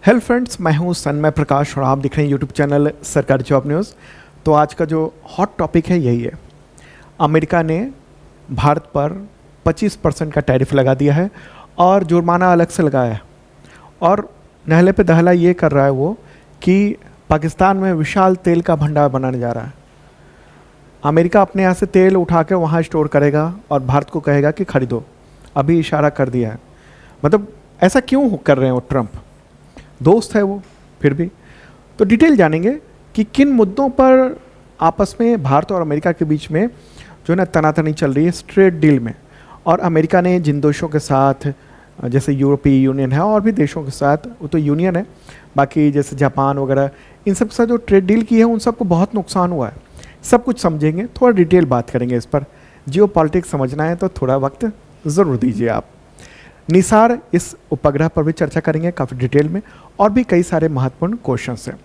Hello friends, मैं हूं सन्मय प्रकाश और आप देख रहे हैं यूट्यूब चैनल सरकारी जॉब न्यूज़। तो आज का जो हॉट टॉपिक है यही है। अमेरिका ने भारत पर 25% का टैरिफ लगा दिया है और जुर्माना अलग से लगाया है। और नहले पे दहला ये कर रहा है वो कि पाकिस्तान में विशाल तेल का भंडार बनाने जा रहा है। अमेरिका अपने यहाँ से तेल उठा के वहाँ स्टोर करेगा और भारत को कहेगा कि खरीदो। अभी इशारा कर दिया है। मतलब ऐसा क्यों कर रहे हैं वो ट्रंप? दोस्त है वो फिर भी। तो डिटेल जानेंगे कि किन मुद्दों पर आपस में भारत और अमेरिका के बीच में जो है ना तनातनी चल रही है ट्रेड डील में। और अमेरिका ने जिन देशों के साथ, जैसे यूरोपीय यूनियन है और भी देशों के साथ, वो तो यूनियन है, बाकी जैसे जापान वगैरह, इन सब के साथ जो ट्रेड डील की है उन सबको बहुत नुकसान हुआ है। सब कुछ समझेंगे, थोड़ा डिटेल बात करेंगे इस पर। जियो पॉलिटिक्स समझना है तो थोड़ा वक्त ज़रूर दीजिए आप। निसार इस उपग्रह पर भी चर्चा करेंगे काफ़ी डिटेल में, और भी कई सारे महत्वपूर्ण क्वेश्चंस हैं।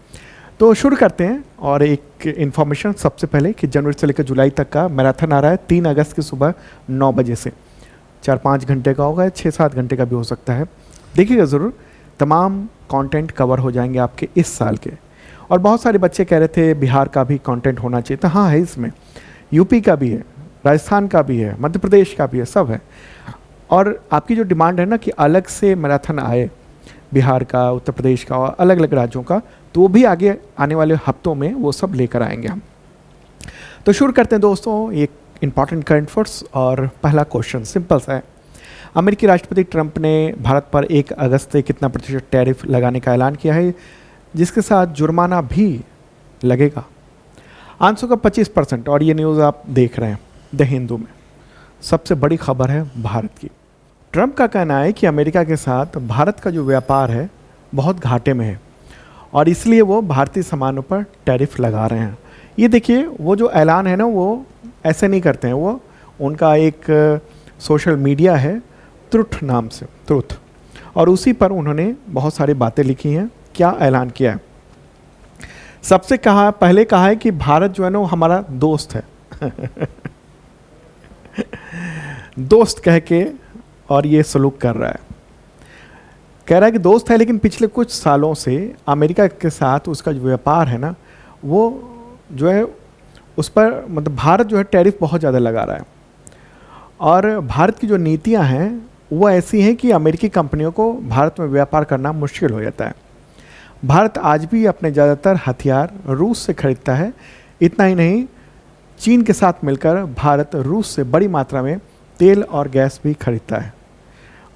तो शुरू करते हैं। और एक इन्फॉर्मेशन सबसे पहले कि जनवरी से लेकर जुलाई तक का मैराथन आ रहा है 3 अगस्त की सुबह 9 बजे से। 4-5 घंटे का होगा, 6-7 घंटे का भी हो सकता है। देखिएगा ज़रूर, तमाम कंटेंट कवर हो जाएंगे आपके इस साल के। और बहुत सारे बच्चे कह रहे थे बिहार का भी कंटेंट होना चाहिए, तो हाँ है इसमें। यूपी का भी है, राजस्थान का भी है, मध्य प्रदेश का भी है, सब है। और आपकी जो डिमांड है ना कि अलग से मैराथन आए बिहार का, उत्तर प्रदेश का और अलग अलग राज्यों का, तो वो भी आगे आने वाले हफ्तों में वो सब लेकर आएंगे हम। तो शुरू करते हैं दोस्तों एक इम्पॉर्टेंट करंट अफेयर्स। और पहला क्वेश्चन सिंपल सा है। अमेरिकी राष्ट्रपति ट्रंप ने भारत पर 1 अगस्त से कितना प्रतिशत टैरिफ लगाने का ऐलान किया है, जिसके साथ जुर्माना भी लगेगा? आंसर का 25%। और ये न्यूज़ आप देख रहे हैं द हिंदू में, सबसे बड़ी खबर है भारत की। ट्रंप का कहना है कि अमेरिका के साथ भारत का जो व्यापार है बहुत घाटे में है और इसलिए वो भारतीय सामानों पर टैरिफ लगा रहे हैं। ये देखिए, वो जो ऐलान है ना वो ऐसे नहीं करते हैं। वो उनका एक सोशल मीडिया है ट्रुथ नाम से, ट्रुथ, और उसी पर उन्होंने बहुत सारी बातें लिखी हैं। क्या ऐलान किया है? सबसे पहले कहा है कि भारत जो है ना वो हमारा दोस्त है दोस्त कह के और ये सलूक कर रहा है। कह रहा है कि दोस्त है, लेकिन पिछले कुछ सालों से अमेरिका के साथ उसका जो व्यापार है ना वो जो है उस पर, मतलब भारत जो है टैरिफ बहुत ज़्यादा लगा रहा है। और भारत की जो नीतियां हैं वो ऐसी हैं कि अमेरिकी कंपनियों को भारत में व्यापार करना मुश्किल हो जाता है। भारत आज भी अपने ज़्यादातर हथियार रूस से खरीदता है। इतना ही नहीं, चीन के साथ मिलकर भारत रूस से बड़ी मात्रा में तेल और गैस भी खरीदता है।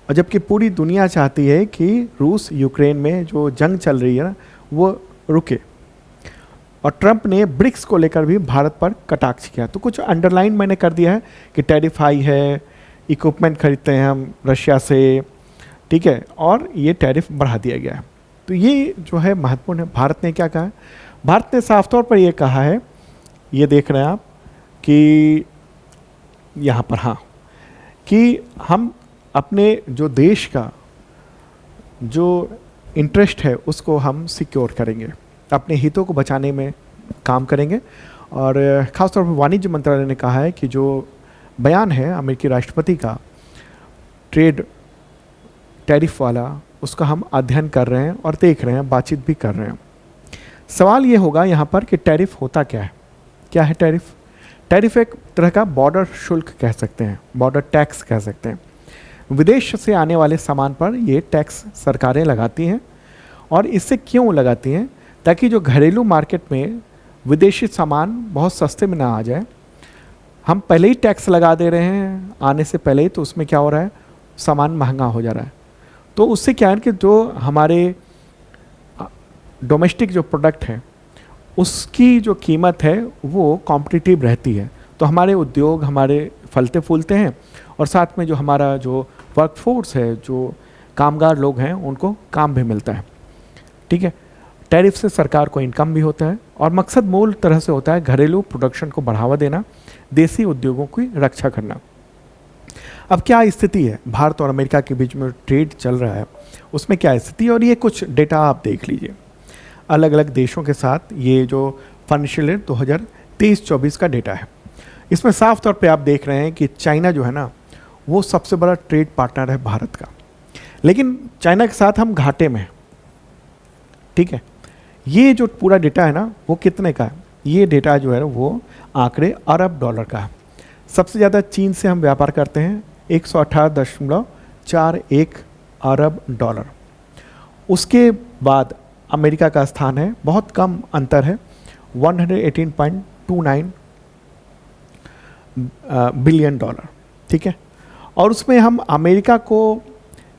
और जबकि पूरी दुनिया चाहती है कि रूस यूक्रेन में जो जंग चल रही है ना वो रुके। और ट्रंप ने ब्रिक्स को लेकर भी भारत पर कटाक्ष किया। तो कुछ अंडरलाइन मैंने कर दिया है कि टैरिफ हाई है, इक्विपमेंट खरीदते हैं हम रशिया से, ठीक है, और ये टैरिफ बढ़ा दिया गया है। तो ये जो है महत्वपूर्ण है। भारत ने क्या कहा है? भारत ने साफ तौर पर यह कहा है, ये देख रहे हैं आप कि यहाँ पर, हाँ, कि हम अपने जो देश का जो इंटरेस्ट है उसको हम सिक्योर करेंगे, अपने हितों को बचाने में काम करेंगे। और ख़ासतौर पर वाणिज्य मंत्रालय ने कहा है कि जो बयान है अमेरिकी राष्ट्रपति का ट्रेड टैरिफ वाला, उसका हम अध्ययन कर रहे हैं और देख रहे हैं, बातचीत भी कर रहे हैं। सवाल ये होगा यहाँ पर कि टैरिफ होता क्या है? क्या है टैरिफ? टैरिफ एक तरह का बॉर्डर शुल्क कह सकते हैं, बॉर्डर टैक्स कह सकते हैं। विदेश से आने वाले सामान पर ये टैक्स सरकारें लगाती हैं। और इससे क्यों लगाती हैं? ताकि जो घरेलू मार्केट में विदेशी सामान बहुत सस्ते में ना आ जाए। हम पहले ही टैक्स लगा दे रहे हैं आने से पहले ही, तो उसमें क्या हो रहा है, सामान महंगा हो जा रहा है। तो उससे क्या है कि जो हमारे डोमेस्टिक जो प्रोडक्ट हैं उसकी जो कीमत है वो कॉम्पिटिटिव रहती है। तो हमारे उद्योग हमारे फलते फूलते हैं और साथ में जो हमारा जो वर्कफोर्स है, जो कामगार लोग हैं, उनको काम भी मिलता है, ठीक है। टैरिफ से सरकार को इनकम भी होता है और मकसद मूल तरह से होता है घरेलू प्रोडक्शन को बढ़ावा देना, देसी उद्योगों की रक्षा करना। अब क्या स्थिति है भारत और अमेरिका के बीच में ट्रेड चल रहा है, उसमें क्या स्थिति है? और ये कुछ डेटा आप देख लीजिए अलग अलग देशों के साथ। ये जो फाइनेंशियल ईयर 2023-24 का डेटा है, इसमें साफ तौर पे आप देख रहे हैं कि चाइना जो है ना वो सबसे बड़ा ट्रेड पार्टनर है भारत का। लेकिन चाइना के साथ हम घाटे में हैं। ठीक है, ये जो पूरा डेटा है ना वो कितने का है? ये डेटा जो है वो आंकड़े अरब डॉलर का है। सबसे ज़्यादा चीन से हम व्यापार करते हैं 118.41 अरब डॉलर। उसके बाद अमेरिका का स्थान है, बहुत कम अंतर है, 118.29 बिलियन डॉलर। ठीक है, और उसमें हम अमेरिका को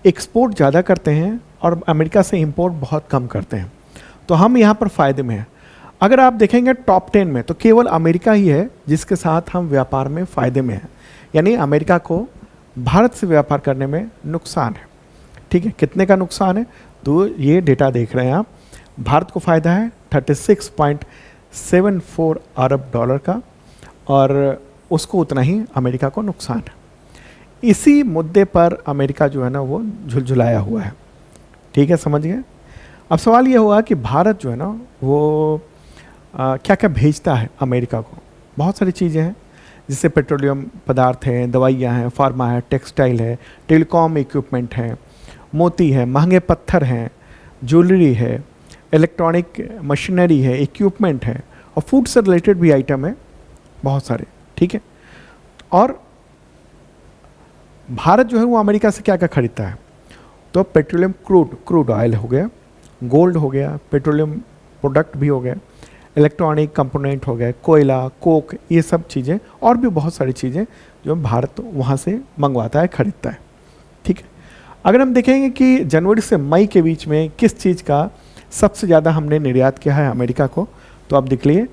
एक्सपोर्ट ज़्यादा करते हैं और अमेरिका से इंपोर्ट बहुत कम करते हैं, तो हम यहाँ पर फ़ायदे में हैं। अगर आप देखेंगे टॉप 10 में तो केवल अमेरिका ही है जिसके साथ हम व्यापार में फ़ायदे में हैं, यानी अमेरिका को भारत से व्यापार करने में नुकसान है। ठीक है, कितने का नुकसान है? तो ये डेटा देख रहे हैं आप, भारत को फ़ायदा है 36.74 अरब डॉलर का, और उसको उतना ही अमेरिका को नुकसान है। इसी मुद्दे पर अमेरिका जो है ना वो झुलझुलाया हुआ है। ठीक है, समझ गए? अब सवाल ये हुआ कि भारत जो है ना वो क्या क्या भेजता है अमेरिका को। बहुत सारी चीज़ें हैं, जिससे पेट्रोलियम पदार्थ हैं, दवाइयाँ हैं, फार्मा है, टेक्सटाइल है, टेलीकॉम इक्विपमेंट है, मोती है, महंगे पत्थर हैं, ज्वेलरी है, इलेक्ट्रॉनिक मशीनरी है, इक्विपमेंट है, और फूड से रिलेटेड भी आइटम है बहुत सारे। ठीक है, और भारत जो है वो अमेरिका से क्या क्या खरीदता है? तो पेट्रोलियम क्रूड ऑयल हो गया, गोल्ड हो गया, पेट्रोलियम प्रोडक्ट भी हो गया, इलेक्ट्रॉनिक कंपोनेंट हो गए, कोयला, कोक, ये सब चीज़ें और भी बहुत सारी चीज़ें जो भारत वहाँ से मंगवाता है, खरीदता है। ठीक है, अगर हम देखेंगे कि जनवरी से मई के बीच में किस चीज़ का सबसे ज़्यादा हमने निर्यात किया है अमेरिका को, तो आप देख लिए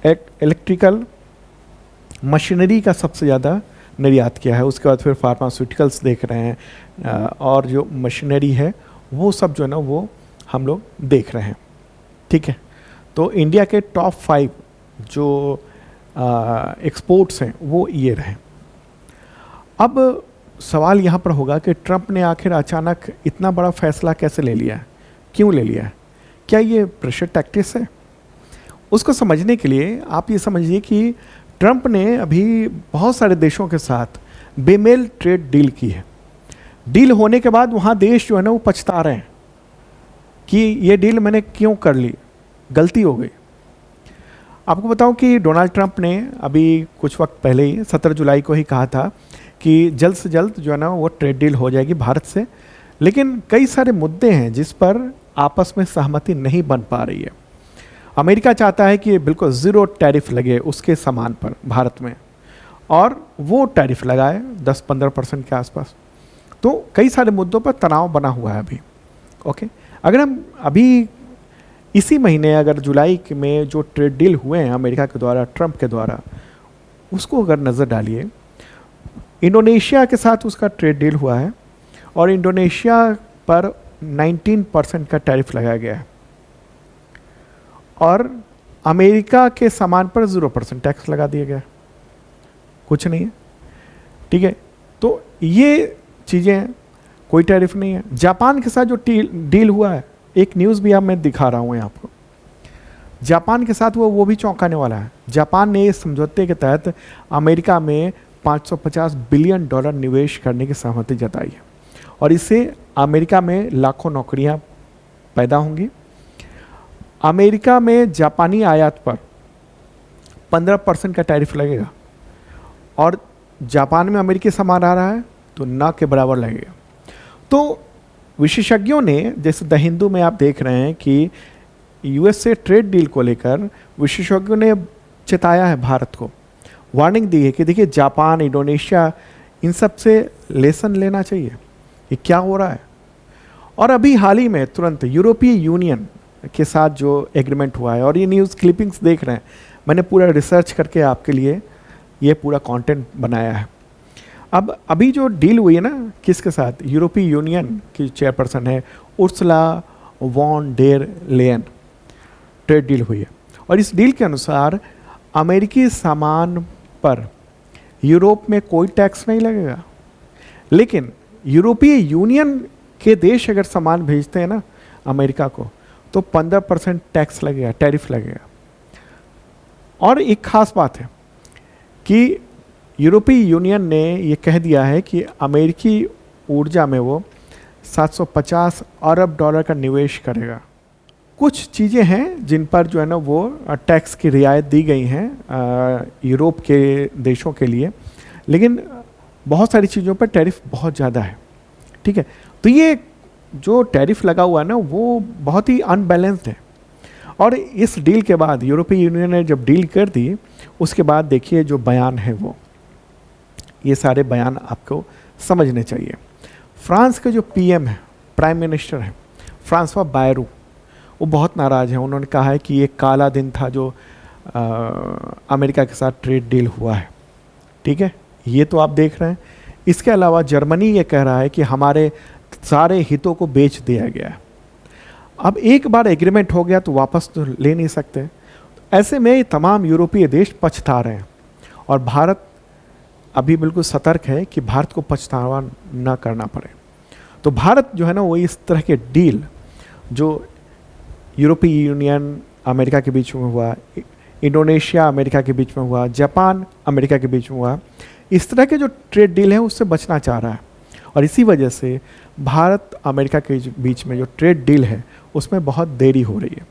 इलेक्ट्रिकल मशीनरी का सबसे ज़्यादा निर्यात किया है। उसके बाद फिर फार्मास्यूटिकल्स देख रहे हैं, और जो मशीनरी है वो सब जो है ना वो हम लोग देख रहे हैं। ठीक है, तो इंडिया के टॉप 5 जो एक्सपोर्ट्स हैं वो ये रहे। अब सवाल यहाँ पर होगा कि ट्रंप ने आखिर अचानक इतना बड़ा फैसला कैसे ले लिया है, क्यों ले लिया है? क्या ये प्रेशर टैक्टिक्स है? उसको समझने के लिए आप ये समझिए कि ट्रंप ने अभी बहुत सारे देशों के साथ बेमेल ट्रेड डील की है। डील होने के बाद वहाँ देश जो है ना वो पछता रहे हैं कि ये डील मैंने क्यों कर ली, गलती हो गई। आपको बताऊं कि डोनाल्ड ट्रंप ने अभी कुछ वक्त पहले ही 17 जुलाई को ही कहा था कि जल्द से जल्द जो है ना वो ट्रेड डील हो जाएगी भारत से, लेकिन कई सारे मुद्दे हैं जिस पर आपस में सहमति नहीं बन पा रही है। अमेरिका चाहता है कि बिल्कुल ज़ीरो टैरिफ लगे उसके सामान पर भारत में, और वो टैरिफ लगाए 10-15% के आसपास। तो कई सारे मुद्दों पर तनाव बना हुआ है अभी। ओके, अगर हम अभी इसी महीने अगर जुलाई में जो ट्रेड डील हुए हैं अमेरिका के द्वारा, ट्रंप के द्वारा, उसको अगर नज़र डालिए, इंडोनेशिया के साथ उसका ट्रेड डील हुआ है और इंडोनेशिया पर 19% का टैरिफ लगाया गया है, और अमेरिका के सामान पर 0% टैक्स लगा दिया गया है, कुछ नहीं है। ठीक है, तो ये चीज़ें, कोई टैरिफ नहीं है। जापान के साथ जो डील हुआ है, एक न्यूज़ भी अब मैं दिखा रहा हूँ आपको, जापान के साथ वो भी चौंकाने वाला है। जापान ने इस समझौते के तहत अमेरिका में $550 बिलियन निवेश करने की सहमति जताई है, और इससे अमेरिका में लाखों नौकरियां पैदा होंगी। अमेरिका में जापानी आयात पर 15% का टैरिफ लगेगा, और जापान में अमेरिकी सामान आ रहा है तो ना के बराबर लगेगा। तो विशेषज्ञों ने, जैसे द हिंदू में आप देख रहे हैं कि यूएस से ट्रेड डील को लेकर विशेषज्ञों ने चेताया है, भारत को वार्निंग दी है कि देखिए जापान, इंडोनेशिया, इन सब से लेसन लेना चाहिए कि क्या हो रहा है। और अभी हाल ही में तुरंत यूरोपीय यूनियन के साथ जो एग्रीमेंट हुआ है, और ये न्यूज़ क्लिपिंग्स देख रहे हैं, मैंने पूरा रिसर्च करके आपके लिए ये पूरा कंटेंट बनाया है। अब अभी जो डील हुई है ना, किसके साथ? यूरोपीय यूनियन की चेयरपर्सन है Ursula von der Leyen, trade deal हुई है, और इस डील के अनुसार अमेरिकी सामान पर यूरोप में कोई टैक्स नहीं लगेगा, लेकिन यूरोपीय यूनियन के देश अगर सामान भेजते हैं ना अमेरिका को, तो 15% टैक्स लगेगा, टैरिफ लगेगा। और एक खास बात है कि यूरोपीय यूनियन ने ये कह दिया है कि अमेरिकी ऊर्जा में वो $750 अरब का निवेश करेगा। कुछ चीज़ें हैं जिन पर जो है ना वो टैक्स की रियायत दी गई हैं यूरोप के देशों के लिए, लेकिन बहुत सारी चीज़ों पर टैरिफ बहुत ज़्यादा है। ठीक है, तो ये जो टैरिफ लगा हुआ है ना वो बहुत ही अनबैलेंस्ड है। और इस डील के बाद यूरोपीय यूनियन ने जब डील कर दी, उसके बाद देखिए जो बयान है वो, ये सारे बयान आपको समझने चाहिए। फ्रांस के जो पीएम है, प्राइम मिनिस्टर है फ्रांसवा बायरू, वो बहुत नाराज़ हैं। उन्होंने कहा है कि ये काला दिन था जो अमेरिका के साथ ट्रेड डील हुआ है। ठीक है, ये तो आप देख रहे हैं। इसके अलावा जर्मनी ये कह रहा है कि हमारे सारे हितों को बेच दिया गया है। अब एक बार एग्रीमेंट हो गया तो वापस तो ले नहीं सकते। ऐसे में तमाम यूरोपीय देश पछता रहे हैं और भारत अभी बिल्कुल सतर्क है कि भारत को पछतावा न करना पड़े। तो भारत जो है ना वो इस तरह के डील जो यूरोपीय यूनियन अमेरिका के बीच में हुआ, इंडोनेशिया अमेरिका के बीच में हुआ, जापान अमेरिका के बीच में हुआ, इस तरह के जो ट्रेड डील है उससे बचना चाह रहा है। और इसी वजह से भारत अमेरिका के बीच में जो ट्रेड डील है उसमें बहुत देरी हो रही है।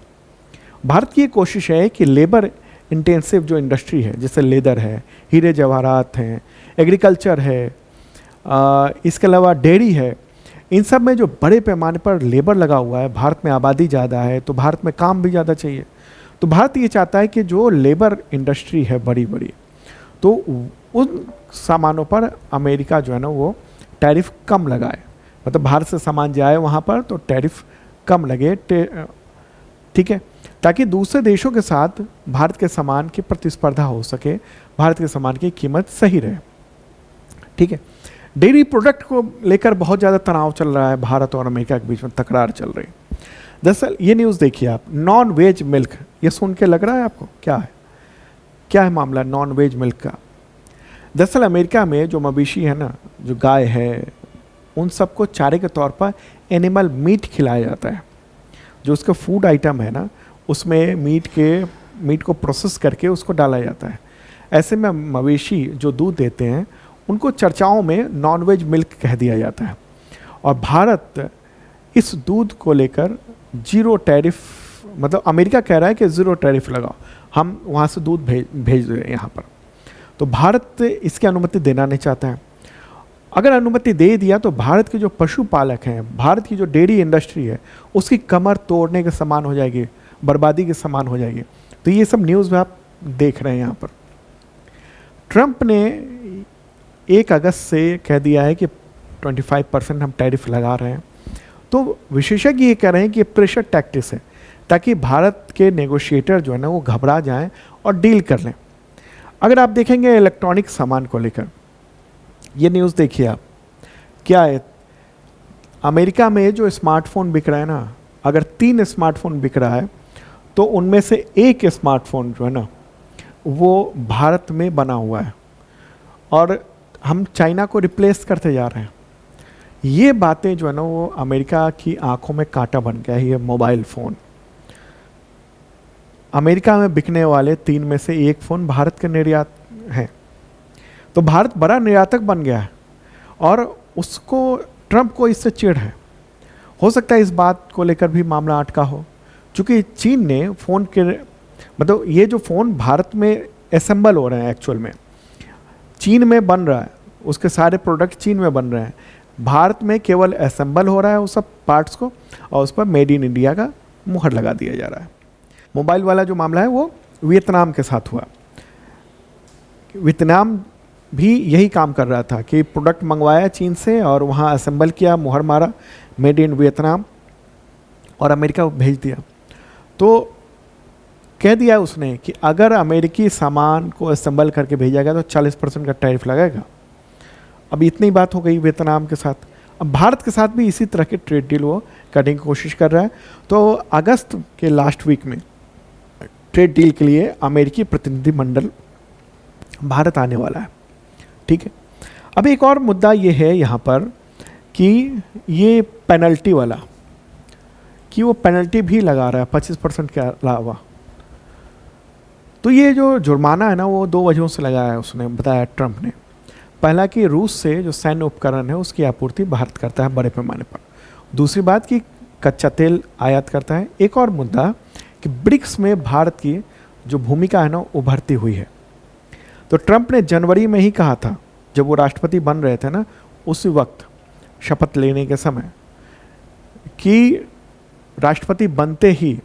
भारत की ये कोशिश है कि लेबर इंटेंसिव जो इंडस्ट्री है, जैसे लेदर है, हीरे जवाहरात हैं, एग्रीकल्चर है, इसके अलावा डेयरी है, इन सब में जो बड़े पैमाने पर लेबर लगा हुआ है, भारत में आबादी ज़्यादा है तो भारत में काम भी ज़्यादा चाहिए। तो भारत ये चाहता है कि जो लेबर इंडस्ट्री है बड़ी बड़ी, तो उन सामानों पर अमेरिका जो है ना वो टैरिफ कम लगाए, मतलब भारत से सामान जाए वहाँ पर तो टैरिफ कम लगे। ठीक है, ताकि दूसरे देशों के साथ भारत के सामान की प्रतिस्पर्धा हो सके, भारत के सामान की कीमत सही रहे। ठीक है, डेयरी प्रोडक्ट को लेकर बहुत ज़्यादा तनाव चल रहा है, भारत और अमेरिका के बीच में तकरार चल रही है। दरअसल ये न्यूज़ देखिए आप, नॉन वेज मिल्क, ये सुन के लग रहा है आपको क्या है मामला नॉन वेज मिल्क का। दरअसल अमेरिका में जो मवेशी है ना, जो गाय है, उन सबको चारे के तौर पर एनिमल मीट खिलाया जाता है। जो उसका फूड आइटम है ना, उसमें मीट को प्रोसेस करके उसको डाला जाता है। ऐसे में मवेशी जो दूध देते हैं उनको चर्चाओं में नॉनवेज मिल्क कह दिया जाता है। और भारत इस दूध को लेकर जीरो टैरिफ, मतलब अमेरिका कह रहा है कि ज़ीरो टैरिफ लगाओ, हम वहाँ से दूध भेज रहे हैं यहाँ पर। तो भारत इसकी अनुमति देना नहीं चाहता है। अगर अनुमति दे दिया तो भारत के जो पशुपालक हैं, भारत की जो डेयरी इंडस्ट्री है, उसकी कमर तोड़ने के समान हो जाएगी, बर्बादी के समान हो जाएगी। तो ये सब न्यूज़ में आप देख रहे हैं यहाँ पर। ट्रंप ने 1 अगस्त से कह दिया है कि 25% हम टैरिफ लगा रहे हैं। तो विशेषज्ञ ये कह रहे हैं कि ये प्रेशर टैक्टिक्स है, ताकि भारत के नेगोशिएटर जो है ना वो घबरा जाएं और डील कर लें। अगर आप देखेंगे इलेक्ट्रॉनिक सामान को लेकर, ये न्यूज़ देखिए आप, क्या है, अमेरिका में जो स्मार्टफोन बिक रहा है ना, अगर 3 स्मार्टफोन बिक रहा है तो उनमें से 1 स्मार्टफोन जो है ना वो भारत में बना हुआ है और हम चाइना को रिप्लेस करते जा रहे हैं। ये बातें जो है ना वो अमेरिका की आंखों में कांटा बन गया है। ये मोबाइल फ़ोन अमेरिका में बिकने वाले 3 में से 1 फ़ोन भारत के निर्यात हैं। तो भारत बड़ा निर्यातक बन गया है और उसको, ट्रंप को इससे चिढ़ है। हो सकता है इस बात को लेकर भी मामला अटका हो, क्योंकि चीन ने फ़ोन के, मतलब ये जो फ़ोन भारत में असेंबल हो रहे हैं, एक्चुअल में चीन में बन रहा है, उसके सारे प्रोडक्ट चीन में बन रहे हैं, भारत में केवल असेंबल हो रहा है उस सब पार्ट्स को, और उस पर मेड इन इंडिया का मुहर लगा दिया जा रहा है। मोबाइल वाला जो मामला है वो वियतनाम के साथ हुआ। वियतनाम भी यही काम कर रहा था कि प्रोडक्ट मंगवाया चीन से और वहाँ असेंबल किया, मुहर मारा मेड इन वियतनाम, और अमेरिका को भेज दिया। तो कह दिया उसने कि अगर अमेरिकी सामान को असेंबल करके भेजा गया तो 40% का टैरिफ लगेगा। अब इतनी बात हो गई वियतनाम के साथ, अब भारत के साथ भी इसी तरह के ट्रेड डील वो करने की कोशिश कर रहा है। तो अगस्त के लास्ट वीक में ट्रेड डील के लिए अमेरिकी प्रतिनिधिमंडल भारत आने वाला है। ठीक है, अब एक और मुद्दा ये है यहाँ पर कि ये पेनल्टी वाला, कि वो पेनल्टी भी लगा रहा है 25% के अलावा। तो ये जो जुर्माना है ना वो 2 वजहों से लगाया है, उसने बताया ट्रंप ने। पहला कि रूस से जो सैन्य उपकरण है उसकी आपूर्ति भारत करता है बड़े पैमाने पर। दूसरी बात कि कच्चा तेल आयात करता है। एक और मुद्दा कि ब्रिक्स में भारत की जो भूमिका है ना उभरती हुई है। तो ट्रंप ने जनवरी में ही कहा था, जब वो राष्ट्रपति बन रहे थे ना, उसी वक्त शपथ लेने के समय, कि राष्ट्रपति बनते ही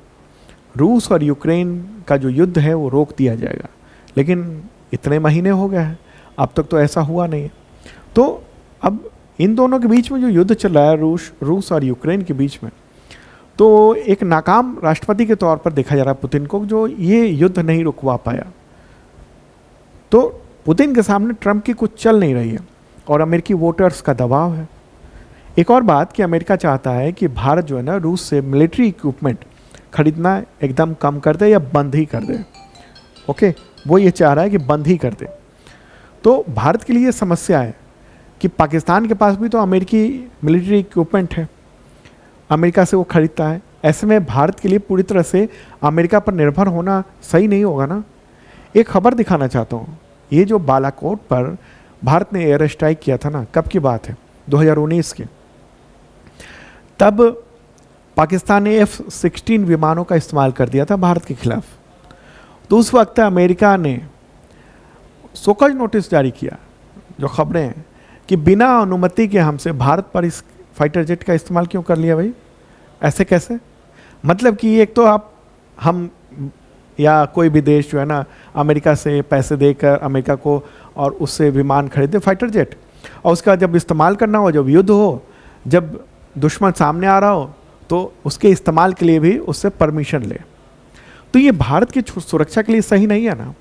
रूस और यूक्रेन का जो युद्ध है वो रोक दिया जाएगा। लेकिन इतने महीने हो गए हैं, अब तक तो ऐसा हुआ नहीं है। तो अब इन दोनों के बीच में जो युद्ध चल रहा है रूस और यूक्रेन के बीच में, तो एक नाकाम राष्ट्रपति के तौर पर देखा जा रहा है पुतिन को, जो ये युद्ध नहीं रुकवा पाया। तो पुतिन के सामने ट्रंप की कुछ चल नहीं रही है और अमेरिकी वोटर्स का दबाव है। एक और बात कि अमेरिका चाहता है कि भारत जो है ना रूस से मिलिट्री इक्विपमेंट खरीदना एकदम कम कर दे या बंद ही कर दे। ओके, वो ये चाह रहा है कि बंद ही कर दे। तो भारत के लिए ये समस्या है कि पाकिस्तान के पास भी तो अमेरिकी मिलिट्री इक्विपमेंट है, अमेरिका से वो खरीदता है। ऐसे में भारत के लिए पूरी तरह से अमेरिका पर निर्भर होना सही नहीं होगा ना। एक खबर दिखाना चाहता हूँ, ये जो बालाकोट पर भारत ने एयर स्ट्राइक किया था ना, कब की बात है, 2019 की। तब पाकिस्तान ने F-16 विमानों का इस्तेमाल कर दिया था भारत के खिलाफ। तो उस वक्त अमेरिका ने सोकज नोटिस जारी किया, जो खबरें हैं कि बिना अनुमति के हमसे भारत पर इस फाइटर जेट का इस्तेमाल क्यों कर लिया भाई, ऐसे कैसे। मतलब कि एक तो हम या कोई भी देश जो है ना अमेरिका से पैसे देकर अमेरिका को और उससे विमान खरीदे फाइटर जेट, और उसका जब इस्तेमाल करना हो, जब युद्ध हो, जब दुश्मन सामने आ रहा हो, तो उसके इस्तेमाल के लिए भी उससे परमिशन ले। तो ये भारत की सुरक्षा के लिए सही नहीं है ना।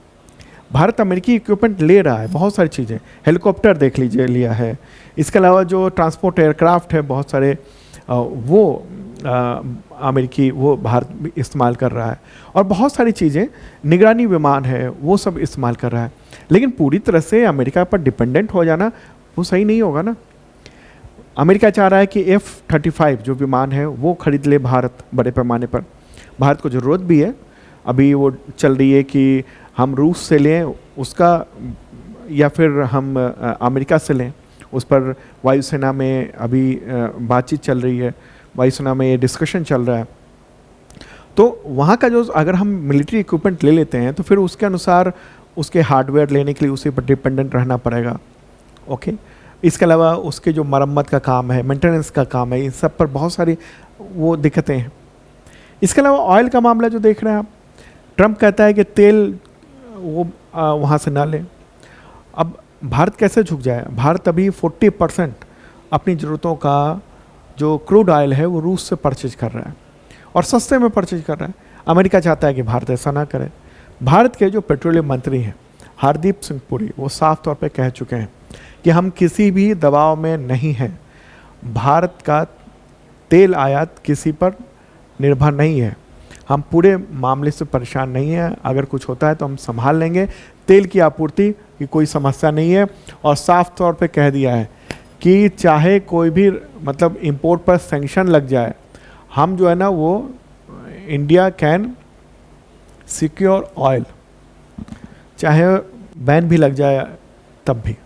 भारत अमेरिकी इक्विपमेंट ले रहा है, बहुत सारी चीज़ें, हेलीकॉप्टर देख लीजिए लिया है, इसके अलावा जो ट्रांसपोर्ट एयरक्राफ्ट है बहुत सारे वो अमेरिकी वो भारत इस्तेमाल कर रहा है, और बहुत सारी चीज़ें, निगरानी विमान है वो सब इस्तेमाल कर रहा है। लेकिन पूरी तरह से अमेरिका पर डिपेंडेंट हो जाना वो सही नहीं होगा ना। अमेरिका चाह रहा है कि F-35 जो विमान है वो खरीद ले भारत बड़े पैमाने पर। भारत को ज़रूरत भी है, अभी वो चल रही है कि हम रूस से लें उसका, या फिर हम अमेरिका से लें। उस पर वायुसेना में अभी बातचीत चल रही है, वायुसेना में ये डिस्कशन चल रहा है। तो वहाँ का जो, अगर हम मिलिट्री इक्विपमेंट ले लेते हैं तो फिर उसके अनुसार उसके हार्डवेयर लेने के लिए उसी पर डिपेंडेंट रहना पड़ेगा। ओके, इसके अलावा उसके जो मरम्मत का काम है, मेंटेनेंस का काम है, इन सब पर बहुत सारी वो दिक्कतें हैं। इसके अलावा ऑयल का मामला जो देख रहे हैं आप, ट्रंप कहता है कि तेल वो वहाँ से ना लें। अब भारत कैसे झुक जाए। भारत अभी 40% अपनी ज़रूरतों का जो क्रूड ऑयल है वो रूस से परचेज कर रहा है, और सस्ते में परचेज कर रहा है। अमेरिका चाहता है कि भारत ऐसा ना करे। भारत के जो पेट्रोलियम मंत्री हैं हरदीप सिंह पुरी, वो साफ तौर पे कह चुके हैं कि हम किसी भी दबाव में नहीं हैं, भारत का तेल आयात किसी पर निर्भर नहीं है, हम पूरे मामले से परेशान नहीं हैं, अगर कुछ होता है तो हम संभाल लेंगे, तेल की आपूर्ति की कोई समस्या नहीं है। और साफ तौर पे कह दिया है कि चाहे कोई भी मतलब इंपोर्ट पर सैंक्शन लग जाए, हम जो है ना वो इंडिया कैन सिक्योर ऑयल, चाहे बैन भी लग जाए तब भी।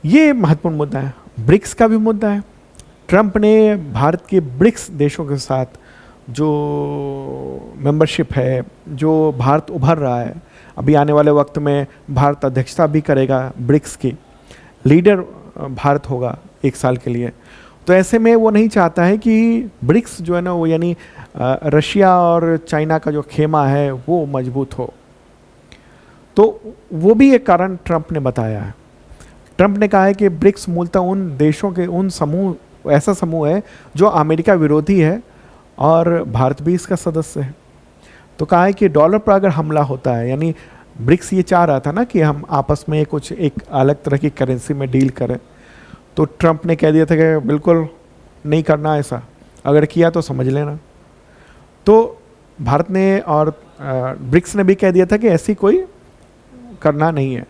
ये महत्वपूर्ण मुद्दा है। ब्रिक्स का भी मुद्दा है। ट्रंप ने भारत के ब्रिक्स देशों के साथ जो मेंबरशिप है, जो भारत उभर रहा है, अभी आने वाले वक्त में भारत अध्यक्षता भी करेगा, ब्रिक्स की लीडर भारत होगा 1 साल के लिए। तो ऐसे में वो नहीं चाहता है कि ब्रिक्स जो है ना वो, यानी रशिया और चाइना का जो खेमा है वो मजबूत हो। तो वो भी एक कारण ट्रंप ने बताया है। ट्रंप ने कहा है कि ब्रिक्स मूलतः उन देशों के ऐसा समूह है जो अमेरिका विरोधी है, और भारत भी इसका सदस्य है। तो कहा है कि डॉलर पर अगर हमला होता है, यानी ब्रिक्स ये चाह रहा था ना कि हम आपस में कुछ एक अलग तरह की करेंसी में डील करें, तो ट्रंप ने कह दिया था कि बिल्कुल नहीं करना ऐसा, अगर किया तो समझ लेना। तो भारत ने और ब्रिक्स ने भी कह दिया था कि ऐसी कोई करना नहीं है।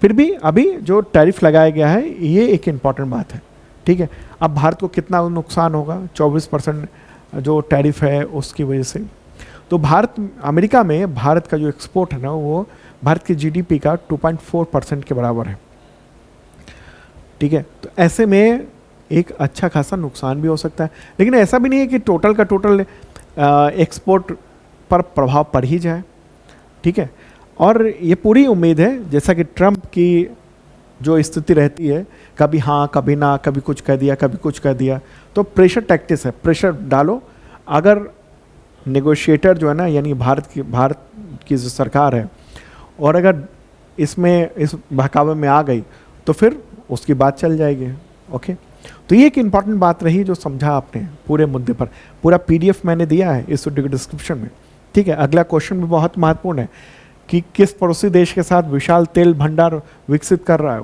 फिर भी अभी जो टैरिफ लगाया गया है ये एक इम्पॉर्टेंट बात है, ठीक है। अब भारत को कितना नुकसान होगा, 24% जो टैरिफ है उसकी वजह से। तो अमेरिका में भारत का जो एक्सपोर्ट है ना वो भारत के जीडीपी का 2.4% के बराबर है, ठीक है। तो ऐसे में एक अच्छा खासा नुकसान भी हो सकता है। लेकिन ऐसा भी नहीं है कि टोटल का टोटल एक्सपोर्ट पर प्रभाव पड़ ही जाए, ठीक है। और ये पूरी उम्मीद है, जैसा कि ट्रंप की जो स्थिति रहती है, कभी हाँ कभी ना, कभी कुछ कह दिया कभी कुछ कह दिया, तो प्रेशर टैक्टिस है, प्रेशर डालो। अगर नेगोशिएटर जो है ना, यानी भारत की जो सरकार है, और अगर इसमें इस बहकावे में आ गई तो फिर उसकी बात चल जाएगी। ओके, तो ये एक इम्पॉर्टेंट बात रही जो समझा आपने पूरे मुद्दे पर। पूरा पीडीएफ मैंने दिया है इस वीडियो के डिस्क्रिप्शन में, ठीक है। अगला क्वेश्चन भी बहुत महत्वपूर्ण है कि किस पड़ोसी देश के साथ विशाल तेल भंडार विकसित कर रहा है,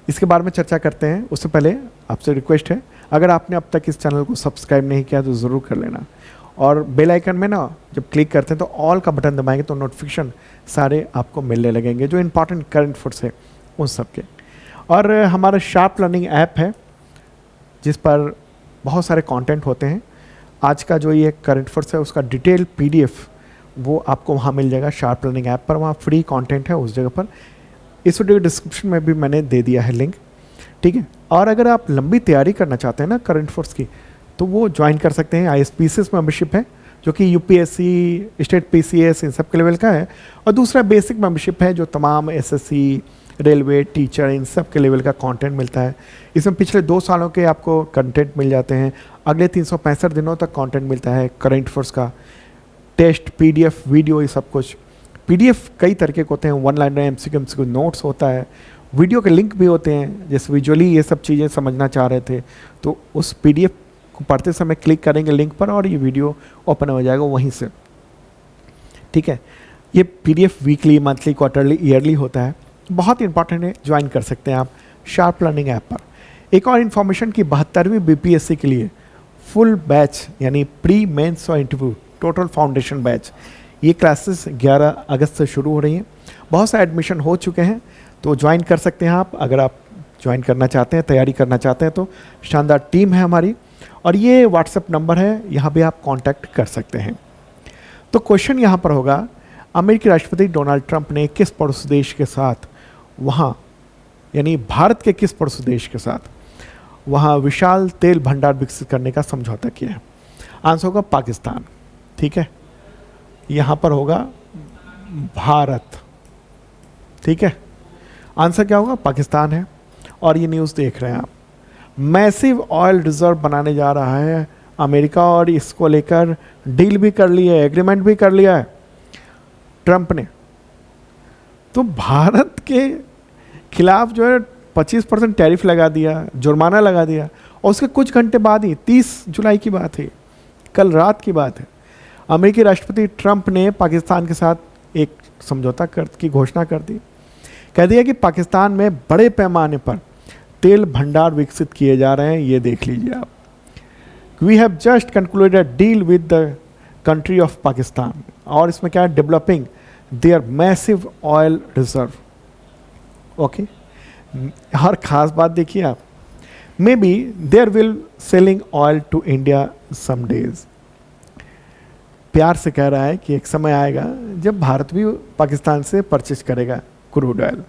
इसके बारे में चर्चा करते हैं। उससे पहले आपसे रिक्वेस्ट है, अगर आपने अब तक इस चैनल को सब्सक्राइब नहीं किया तो ज़रूर कर लेना, और बेल आइकन में ना जब क्लिक करते हैं तो ऑल का बटन दबाएंगे तो नोटिफिकेशन सारे आपको मिलने लगेंगे, जो इंपॉर्टेंट करंट अफेयर्स है उन सब के। और हमारा शार्प लर्निंग ऐप है जिस पर बहुत सारे कंटेंट होते हैं। आज का जो ये करंट अफेयर्स है उसका डिटेल पीडीएफ वो आपको वहाँ मिल जाएगा शार्प लर्निंग ऐप पर, वहाँ फ्री कंटेंट है उस जगह पर। इस वीडियो के डिस्क्रिप्शन में भी मैंने दे दिया है लिंक, ठीक है। और अगर आप लंबी तैयारी करना चाहते हैं ना करंट अफेयर्स की, तो वो ज्वाइन कर सकते हैं। ISPCS मेंबरशिप है जो कि यूपीएससी, स्टेट PCS इन सब के लेवल का है, और दूसरा बेसिक मेंबरशिप है जो तमाम SSC, रेलवे, टीचर इन सब के लेवल का कंटेंट मिलता है। इसमें पिछले 2 सालों के आपको कंटेंट मिल जाते हैं, अगले 365 दिनों तक कंटेंट मिलता है करंट अफेयर्स का, टेस्ट, PDF, वीडियो, ये सब कुछ। PDF कई तरीके के होते हैं, 1 लाइनर, MCQ नोट्स होता है, वीडियो के लिंक भी होते हैं, जैसे विजुअली ये सब चीज़ें समझना चाह रहे थे तो उस PDF को पढ़ते समय क्लिक करेंगे लिंक पर और ये वीडियो ओपन हो जाएगा वहीं से, ठीक है। ये PDF weekly, monthly, quarterly, yearly होता है, बहुत इंपॉर्टेंट है, ज्वाइन कर सकते हैं आप शार्प लर्निंग ऐप पर। एक और इन्फॉर्मेशन की 72वीं BPSC के लिए फुल बैच यानी प्री, मेंस और इंटरव्यू टोटल फाउंडेशन बैच, ये क्लासेस 11 अगस्त से शुरू हो रही हैं। बहुत सारे एडमिशन हो चुके हैं, तो ज्वाइन कर सकते हैं आप। अगर आप ज्वाइन करना चाहते हैं, तैयारी करना चाहते हैं, तो शानदार टीम है हमारी, और ये व्हाट्सएप नंबर है, यहाँ भी आप कांटेक्ट कर सकते हैं। तो क्वेश्चन यहाँ पर होगा, अमेरिकी राष्ट्रपति डोनाल्ड ट्रंप ने किस पड़ोसी देश के साथ वहाँ, यानी भारत के किस पड़ोसी देश के साथ वहाँ विशाल तेल भंडार विकसित करने का समझौता किया है? आंसर होगा पाकिस्तान, ठीक है। यहाँ पर होगा भारत, ठीक है। आंसर क्या होगा? पाकिस्तान है। और ये न्यूज़ देख रहे हैं आप, मैसिव ऑयल रिजर्व बनाने जा रहा है अमेरिका, और इसको लेकर डील भी कर ली है, एग्रीमेंट भी कर लिया है ट्रंप ने। तो भारत के खिलाफ जो है 25% टैरिफ लगा दिया, जुर्माना लगा दिया, और उसके कुछ घंटे बाद ही 30 जुलाई की बात है, कल रात की बात है, अमेरिकी राष्ट्रपति ट्रंप ने पाकिस्तान के साथ एक समझौता की घोषणा कर दी। कह दिया कि पाकिस्तान में बड़े पैमाने पर तेल भंडार विकसित किए जा रहे हैं, ये देख लीजिए आप। We have just concluded a deal with the country of Pakistan, और इसमें क्या है, developing there massive oil reserve. Okay, हर खास बात देखिए आप, maybe there will selling oil to India some days. प्यार से कह रहा है कि एक समय आएगा जब भारत भी पाकिस्तान से परचेज करेगा क्रूड ऑयल।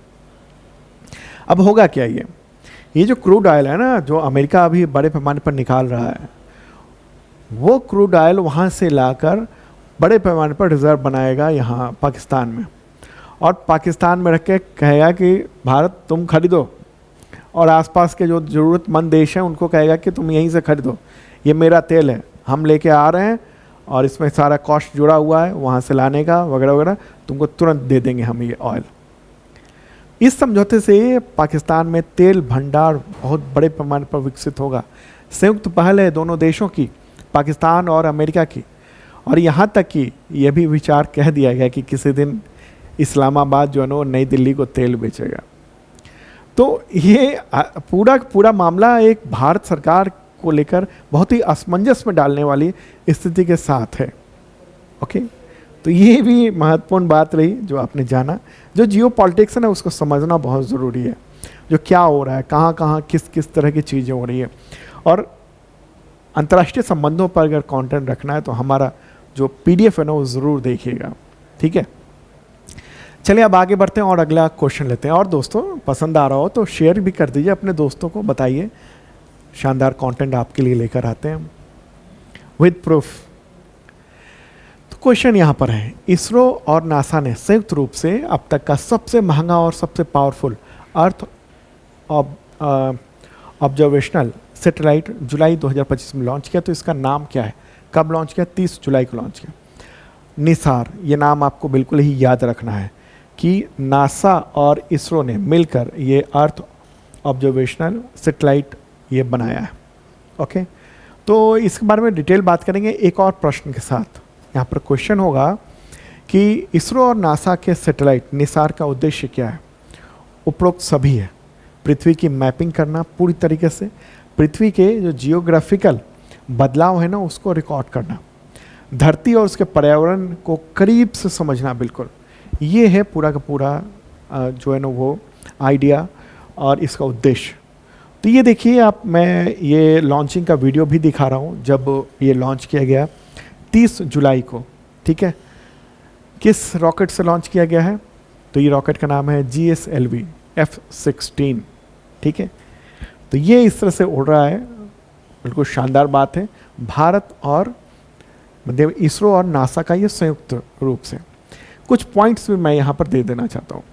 अब होगा क्या, ये जो क्रूड ऑयल है ना, जो अमेरिका अभी बड़े पैमाने पर निकाल रहा है, वो क्रूड ऑयल वहाँ से लाकर बड़े पैमाने पर रिजर्व बनाएगा यहाँ पाकिस्तान में, और पाकिस्तान में रख के कहेगा कि भारत तुम खरीदो, और आसपास के जो ज़रूरतमंद देश हैं उनको कहेगा कि तुम यहीं से खरीदो, ये मेरा तेल है, हम लेके आ रहे हैं, और इसमें सारा कॉस्ट जुड़ा हुआ है वहाँ से लाने का वगैरह वगैरह, तुमको तुरंत दे देंगे हम ये ऑयल। इस समझौते से पाकिस्तान में तेल भंडार बहुत बड़े पैमाने पर विकसित होगा। संयुक्त पहल है दोनों देशों की, पाकिस्तान और अमेरिका की, और यहाँ तक कि यह भी विचार कह दिया गया कि किसी दिन इस्लामाबाद जो है ना नई दिल्ली को तेल बेचेगा। तो ये पूरा मामला एक भारत सरकार को लेकर बहुत ही असमंजस में डालने वाली स्थिति के साथ है। ओके, तो ये भी महत्वपूर्ण बात रही जो आपने जाना। जो जियो पॉलिटिक्स है ना, उसको समझना बहुत ज़रूरी है, जो क्या हो रहा है, कहाँ कहाँ किस किस तरह की चीज़ें हो रही है। और अंतर्राष्ट्रीय संबंधों पर अगर कंटेंट रखना है तो हमारा जो PDF है ना वो ज़रूर देखिएगा, ठीक है। चलिए अब आगे बढ़ते हैं और अगला क्वेश्चन लेते हैं। और दोस्तों पसंद आ रहा हो तो शेयर भी कर दीजिए, अपने दोस्तों को बताइए शानदार कंटेंट आपके लिए लेकर आते हैं विद प्रूफ। तो क्वेश्चन यहाँ पर है, इसरो और नासा ने संयुक्त रूप से अब तक का सबसे महंगा और सबसे पावरफुल अर्थ ऑब्जर्वेशनल सैटेलाइट जुलाई 2025 में लॉन्च किया। तो इसका नाम क्या है, कब लॉन्च किया? 30 जुलाई को लॉन्च किया। निसार, ये नाम आपको बिल्कुल ही याद रखना है कि नासा और इसरो ने मिलकर ये अर्थ ऑब्जर्वेशनल सैटेलाइट ये बनाया है। ओके, तो इसके बारे में डिटेल बात करेंगे एक और प्रश्न के साथ। यहाँ पर क्वेश्चन होगा कि इसरो और नासा के सैटेलाइट निसार का उद्देश्य क्या है? उपरोक्त सभी है। पृथ्वी की मैपिंग करना पूरी तरीके से, पृथ्वी के जो जियोग्राफिकल बदलाव है ना उसको रिकॉर्ड करना, धरती और उसके पर्यावरण को करीब से समझना, बिल्कुल ये है पूरा का पूरा जो है ना वो आइडिया और इसका उद्देश्य। तो ये देखिए आप, मैं ये लॉन्चिंग का वीडियो भी दिखा रहा हूँ जब ये लॉन्च किया गया 30 जुलाई को। ठीक है, किस रॉकेट से लॉन्च किया गया है? तो ये रॉकेट का नाम है GSLV F-16। ठीक है, तो ये इस तरह से उड़ रहा है, बिल्कुल शानदार बात है। भारत और मतलब इसरो और नासा का ये संयुक्त रूप से। कुछ पॉइंट्स भी मैं यहाँ पर दे देना चाहता हूँ।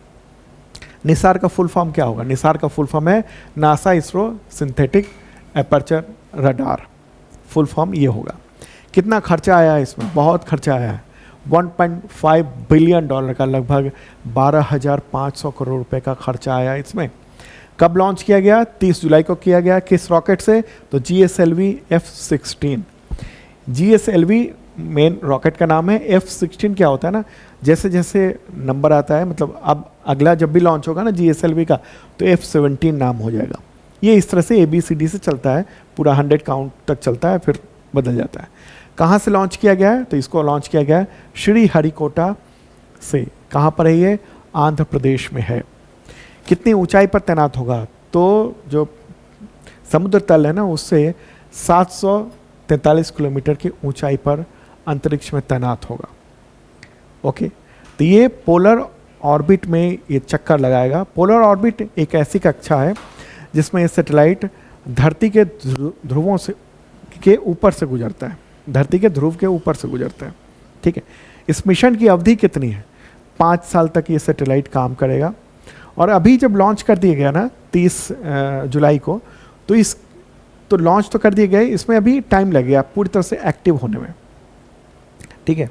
निसार का फुल फॉर्म क्या होगा? निसार का फुल फॉर्म है NASA ISRO synthetic aperture radar, full form ये होगा। कितना खर्चा आया है इसमें? बहुत खर्चा आया है, $1.5 बिलियन का, लगभग 12,500 करोड़ रुपए का खर्चा आया इसमें। कब लॉन्च किया गया? 30 जुलाई को किया गया। किस रॉकेट से? तो GSLV F-16। GSLV main rocket का नाम है। F-16 क्या होता है ना, जैसे जैसे नंबर आता है, मतलब अब अगला जब भी लॉन्च होगा ना GSLV का तो F-17 नाम हो जाएगा। ये इस तरह से ABCD से चलता है, पूरा 100 काउंट तक चलता है, फिर बदल जाता है। कहाँ से लॉन्च किया गया है? तो इसको लॉन्च किया गया है श्रीहरिकोटा से। कहाँ पर है ये? आंध्र प्रदेश में है। कितनी ऊंचाई पर तैनात होगा? तो जो समुद्र तल है ना उससे 743 किलोमीटर की ऊंचाई पर अंतरिक्ष में तैनात होगा। ओके, तो ये पोलर ऑर्बिट में ये चक्कर लगाएगा। पोलर ऑर्बिट एक ऐसी कक्षा है जिसमें ये सैटेलाइट धरती के ध्रुवों से के ऊपर से गुजरता है, धरती के ध्रुव के ऊपर से गुजरता है। ठीक है, इस मिशन की अवधि कितनी है? 5 साल तक ये सैटेलाइट काम करेगा। और अभी जब लॉन्च कर दिया गया ना 30 जुलाई को, तो लॉन्च तो कर दिए गए, इसमें अभी टाइम लगेगा पूरी तरह से एक्टिव होने में। ठीक है,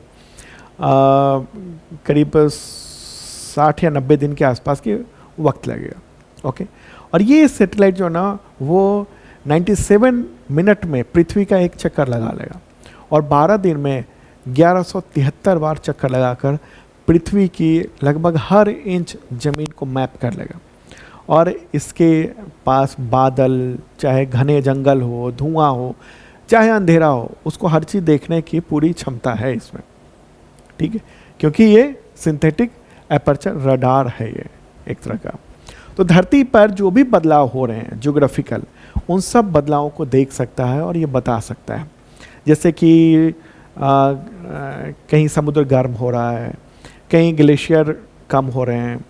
करीब 60 या 90 दिन के आसपास के वक्त लगेगा। ओके, और ये सैटेलाइट जो ना वो 97 मिनट में पृथ्वी का एक चक्कर लगा लेगा और 12 दिन में 1173 बार चक्कर लगाकर पृथ्वी की लगभग हर इंच ज़मीन को मैप कर लेगा। और इसके पास बादल, चाहे घने जंगल हो, धुआं हो, चाहे अंधेरा हो, उसको हर चीज़ देखने की पूरी क्षमता है इसमें। ठीक है, क्योंकि ये सिंथेटिक एपर्चर रडार है ये एक तरह का। तो धरती पर जो भी बदलाव हो रहे हैं ज्योग्राफिकल, उन सब बदलावों को देख सकता है और ये बता सकता है। जैसे कि कहीं समुद्र गर्म हो रहा है, कहीं ग्लेशियर कम हो रहे हैं।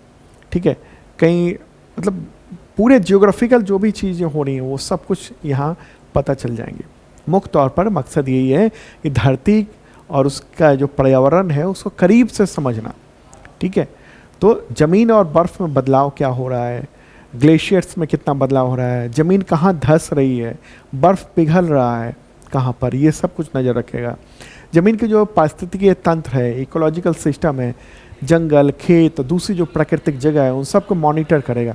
ठीक है, कहीं मतलब पूरे जियोग्राफिकल जो भी चीज़ें हो रही हैं वो सब कुछ यहाँ पता चल जाएंगे। मुख्य तौर पर मकसद यही है कि धरती और उसका जो पर्यावरण है उसको करीब से समझना। ठीक है, तो ज़मीन और बर्फ़ में बदलाव क्या हो रहा है, ग्लेशियर्स में कितना बदलाव हो रहा है, ज़मीन कहाँ धंस रही है, बर्फ़ पिघल रहा है कहाँ पर, ये सब कुछ नज़र रखेगा। ज़मीन के जो पारिस्थितिकीय तंत्र है, इकोलॉजिकल सिस्टम है, जंगल, खेत, दूसरी जो प्राकृतिक जगह है, उन सब को मॉनिटर करेगा।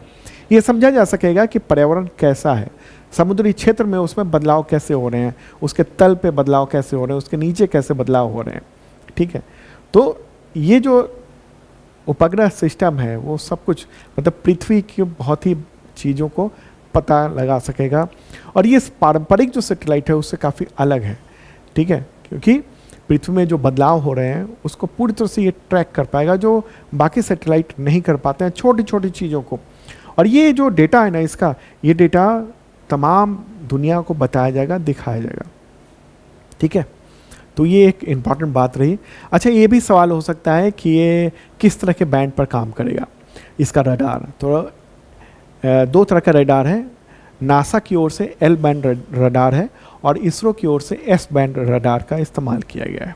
ये समझा जा सकेगा कि पर्यावरण कैसा है, समुद्री क्षेत्र में उसमें बदलाव कैसे हो रहे हैं, उसके तल पे बदलाव कैसे हो रहे हैं, उसके नीचे कैसे बदलाव हो रहे हैं। ठीक है, तो ये जो उपग्रह सिस्टम है वो सब कुछ मतलब पृथ्वी की बहुत ही चीज़ों को पता लगा सकेगा। और ये पारंपरिक जो सैटेलाइट है उससे काफ़ी अलग है। ठीक है, क्योंकि पृथ्वी में जो बदलाव हो रहे हैं उसको पूरी तरह से ये ट्रैक कर पाएगा, जो बाकी सैटेलाइट नहीं कर पाते हैं, छोटी छोटी चीज़ों को। और ये जो डेटा है ना इसका, ये डेटा तमाम दुनिया को बताया जाएगा, दिखाया जाएगा। ठीक है, तो ये एक इम्पॉर्टेंट बात रही। अच्छा, ये भी सवाल हो सकता है कि ये किस तरह के बैंड पर काम करेगा इसका रडार। तो 2 तरह का रडार है, नासा की ओर से एल बैंड रडार है और इसरो की ओर से एस बैंड रडार का इस्तेमाल किया गया है।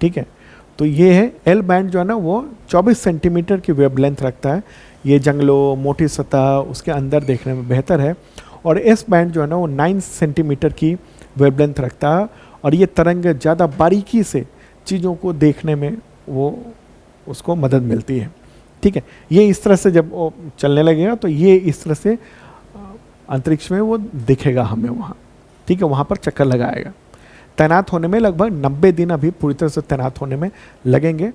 ठीक है, तो ये है एल बैंड जो है ना वो 24 सेंटीमीटर की वेवलेंथ रखता है। ये जंगलों, मोटी सतह, उसके अंदर देखने में बेहतर है। और एस बैंड जो है ना वो 9 सेंटीमीटर की वेवलेंथ रखता है और ये तरंग ज़्यादा बारीकी से चीज़ों को देखने में वो उसको मदद मिलती है। ठीक है, ये इस तरह से जब वो चलने लगेगा तो ये इस तरह से अंतरिक्ष में वो दिखेगा हमें वहाँ। ठीक है, वहाँ पर चक्कर लगाएगा। तैनात होने में लगभग 90 दिन अभी पूरी तरह से तैनात होने में लगेंगे।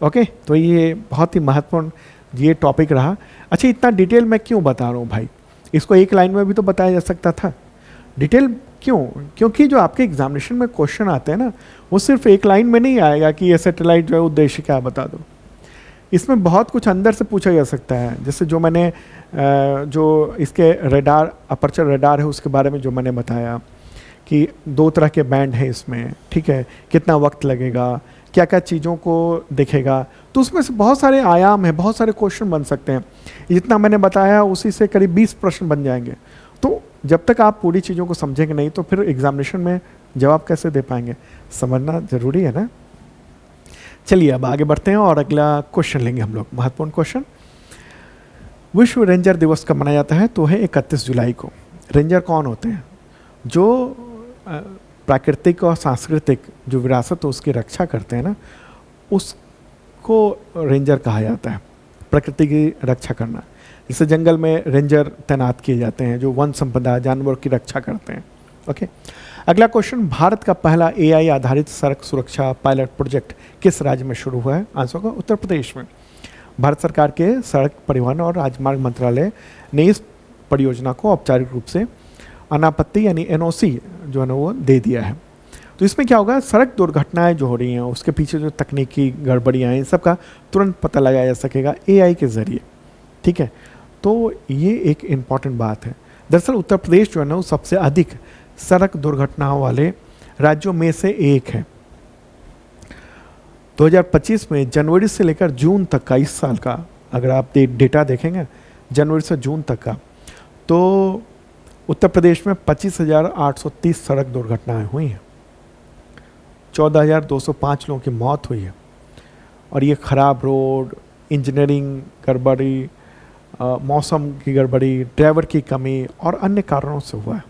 ओके, तो ये बहुत ही महत्वपूर्ण ये टॉपिक रहा। अच्छा, इतना डिटेल मैं क्यों बता रहा हूँ भाई? इसको एक लाइन में भी तो बताया जा सकता था। डिटेल क्यों? क्योंकि जो आपके एग्जामिनेशन में क्वेश्चन आते हैं ना वो सिर्फ एक लाइन में नहीं आएगा कि ये सैटेलाइट जो है उद्देश्य क्या बता दो। इसमें बहुत कुछ अंदर से पूछा जा सकता है। जैसे जो मैंने जो इसके रडार, अपर्चर रडार है उसके बारे में जो मैंने बताया कि 2 तरह के बैंड हैं इसमें। ठीक है, कितना वक्त लगेगा, क्या क्या चीज़ों को देखेगा, तो उसमें से बहुत सारे आयाम हैं, बहुत सारे क्वेश्चन बन सकते हैं। जितना मैंने बताया उसी से करीब 20 प्रश्न बन जाएंगे। तो जब तक आप पूरी चीज़ों को समझेंगे नहीं तो फिर एग्जामिनेशन में जवाब कैसे दे पाएंगे? समझना जरूरी है ना। चलिए अब आगे बढ़ते हैं और अगला क्वेश्चन लेंगे हम लोग, महत्वपूर्ण क्वेश्चन। विश्व रेंजर दिवस कब मनाया जाता है? तो है 31 जुलाई को। रेंजर कौन होते हैं? जो प्राकृतिक और सांस्कृतिक जो विरासत है उसकी रक्षा करते हैं ना, उसको रेंजर कहा जाता है। प्रकृति की रक्षा करना, जैसे जंगल में रेंजर तैनात किए जाते हैं जो वन संपदा, जानवरों की रक्षा करते हैं। ओके, अगला क्वेश्चन, भारत का पहला AI आधारित सड़क सुरक्षा पायलट प्रोजेक्ट किस राज्य में शुरू हुआ है? आंसर होगा उत्तर प्रदेश में। भारत सरकार के सड़क परिवहन और राजमार्ग मंत्रालय ने इस परियोजना को औपचारिक रूप से अनापत्ति यानी NOC जो है ना वो दे दिया है। तो इसमें क्या होगा, सड़क दुर्घटनाएं जो हो रही हैं उसके पीछे जो तकनीकी गड़बड़ियाँ हैं इन सब का तुरंत पता लगाया जा सकेगा AI के ज़रिए। ठीक है, तो ये एक इम्पॉर्टेंट बात है। दरअसल उत्तर प्रदेश जो है ना वो सबसे अधिक सड़क दुर्घटनाओं वाले राज्यों में से एक है। 2025 में जनवरी से लेकर जून तक का, इस साल का अगर आप डेटा देखेंगे जनवरी से जून तक का, तो उत्तर प्रदेश में 25,830 सड़क दुर्घटनाएं हुई हैं। 14,205 लोगों की मौत हुई है। और ये खराब रोड, इंजीनियरिंग गड़बड़ी, मौसम की गड़बड़ी, ड्राइवर की कमी और अन्य कारणों से हुआ है।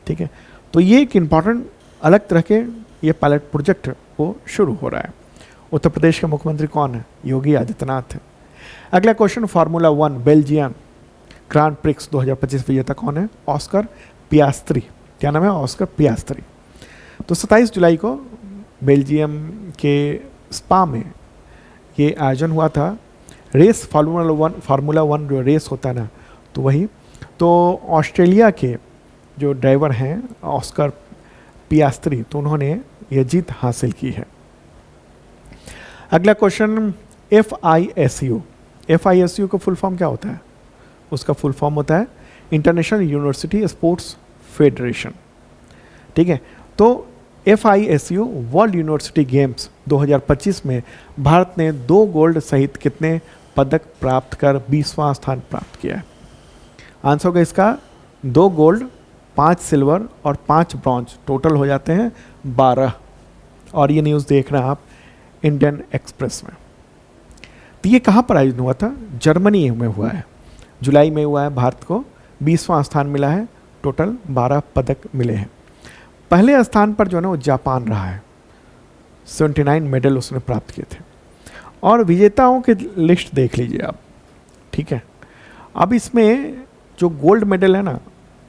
ठीक है, तो ये एक इम्पॉर्टेंट अलग तरह के ये पायलट प्रोजेक्ट वो शुरू हो रहा है। उत्तर प्रदेश के मुख्यमंत्री कौन है? योगी आदित्यनाथ है। अगला question, formula 1 Belgium grand prix 2025 विजेता कौन है? Oscar Piastri. क्या नाम है? Oscar Piastri. तो 27 जुलाई को बेल्जियम के स्पा में ये आयोजन हुआ था। रेस फार्मूला 1 जो रेस होता है ना, तो वही। तो ऑस्ट्रेलिया के जो ड्राइवर हैं ऑस्कर पियास्त्री, तो उन्होंने ये जीत हासिल की है। अगला क्वेश्चन, FISU का फुल फॉर्म क्या होता है? उसका फुल फॉर्म होता है इंटरनेशनल यूनिवर्सिटी स्पोर्ट्स फेडरेशन। ठीक है, तो FISU वर्ल्ड यूनिवर्सिटी गेम्स 2025 में भारत ने 2 गोल्ड सहित कितने पदक प्राप्त कर 20वां स्थान प्राप्त किया है? आंसर होगा इसका 2 गोल्ड, 5 सिल्वर और 5 ब्रॉन्ज, टोटल हो जाते हैं 12। और ये न्यूज़ देख रहे हैं आप इंडियन एक्सप्रेस में। तो ये कहाँ पर आयोजन हुआ था? जर्मनी में हुआ है, जुलाई में हुआ है। भारत को 20वां स्थान मिला है, टोटल 12 पदक मिले हैं। पहले स्थान पर जो है ना वो जापान रहा है, 79 मेडल उसने प्राप्त किए थे। और विजेताओं की लिस्ट देख लीजिए आप। ठीक है, अब इसमें जो गोल्ड मेडल है ना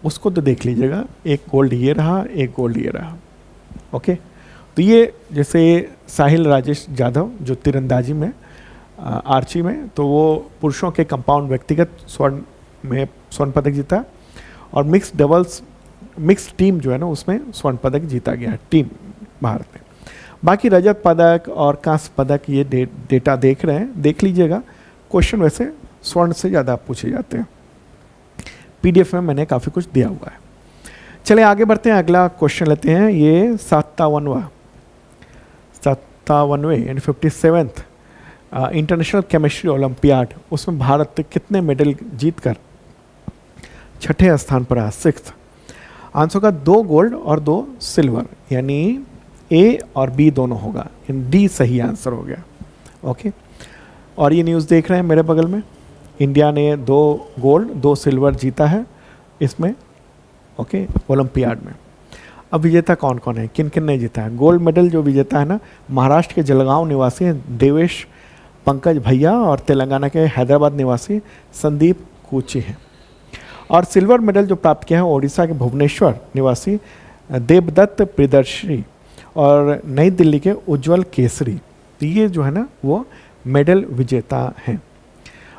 उसको तो देख लीजिएगा, एक गोल्ड ये रहा, एक गोल्ड ये रहा। ओके, तो ये जैसे साहिल राजेश यादव जो तीरंदाजी में आर्ची में, तो वो पुरुषों के कंपाउंड व्यक्तिगत स्वर्ण पदक जीता। और मिक्स टीम जो है ना उसमें स्वर्ण पदक जीता गया टीम भारत में। बाकी रजत पदक और कांस्य पदक ये डेटा देख रहे हैं, देख लीजिएगा। क्वेश्चन वैसे स्वर्ण से ज़्यादा पूछे जाते हैं। PDF में मैंने काफ़ी कुछ दिया हुआ है। चले आगे बढ़ते हैं, अगला क्वेश्चन लेते हैं। ये 57वें यानी 57th इंटरनेशनल केमिस्ट्री ओलंपियाड, उसमें भारत कितने मेडल जीतकर छठे स्थान पर आया, 6th। आंसर होगा 2 गोल्ड और 2 सिल्वर, यानी ए और बी दोनों होगा, डी सही आंसर हो गया। ओके, और ये न्यूज़ देख रहे हैं मेरे बगल में, इंडिया ने 2 गोल्ड 2 सिल्वर जीता है इसमें, ओके, ओलंपियाड में। अब विजेता कौन कौन है, किन किन ने जीता है? गोल्ड मेडल जो विजेता है ना, महाराष्ट्र के जलगांव निवासी देवेश पंकज भैया और तेलंगाना के हैदराबाद निवासी संदीप कूची हैं। और सिल्वर मेडल जो प्राप्त किया है ओडिशा के भुवनेश्वर निवासी देवदत्त प्रियदर्शी और नई दिल्ली के उज्जवल केसरी, ये जो है ना वो मेडल विजेता हैं।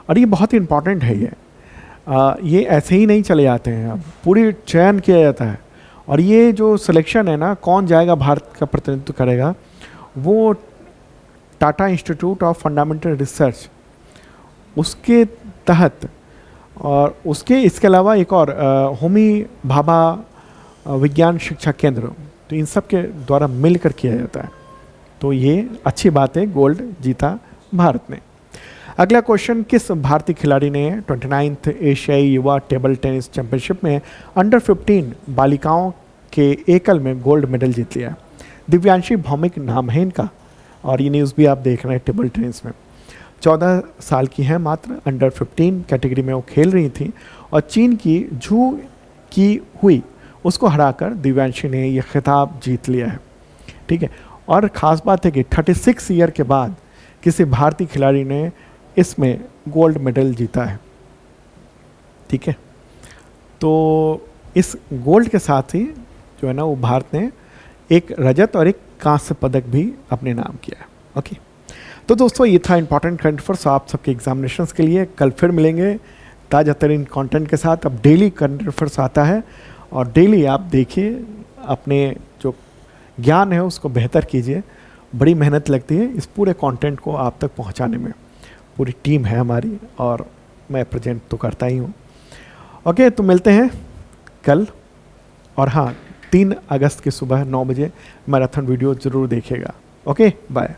और ये बहुत ही इम्पॉर्टेंट है, ये ऐसे ही नहीं चले जाते हैं, अब पूरी चयन किया जाता है। और ये जो सिलेक्शन है ना, कौन जाएगा भारत का प्रतिनिधित्व करेगा, वो Tata institute of fundamental research उसके तहत, और उसके इसके अलावा एक और होमी भाभा विज्ञान शिक्षा केंद्र, तो इन सब के द्वारा मिलकर किया जाता है। तो ये अच्छी बात है, गोल्ड जीता भारत ने। अगला क्वेश्चन, किस भारतीय खिलाड़ी ने 29th एशियाई युवा टेबल टेनिस चैंपियनशिप में अंडर 15 बालिकाओं के एकल में गोल्ड मेडल जीत लिया? दिव्यांशी भौमिक नाम है इनका, और ये न्यूज़ भी आप देख रहे हैं टेबल टेनिस में। 14 साल की हैं मात्र, अंडर 15 कैटेगरी में वो खेल रही थी, और चीन की झू की हुई उसको हराकर दिव्यांशी ने यह खिताब जीत लिया है। ठीक है, और ख़ास बात है कि 36 ईयर के बाद किसी भारतीय खिलाड़ी ने इसमें गोल्ड मेडल जीता है। ठीक है, तो इस गोल्ड के साथ ही जो है ना वो भारत ने एक रजत और एक कांस्य पदक भी अपने नाम किया है। ओके, तो दोस्तों ये था इंपॉर्टेंट करंट अफेयर्स आप सबके एग्जामिनेशंस के लिए। कल फिर मिलेंगे ताज़ा तरीन कंटेंट के साथ। अब डेली करंट अफेयर्स आता है, और डेली आप देखिए, अपने जो ज्ञान है उसको बेहतर कीजिए। बड़ी मेहनत लगती है इस पूरे कंटेंट को आप तक पहुंचाने में, पूरी टीम है हमारी, और मैं प्रेजेंट तो करता ही हूँ। ओके, तो मिलते हैं कल, और हाँ 3 अगस्त की सुबह 9 बजे मैराथन वीडियो ज़रूर देखिएगा। Okay, bye.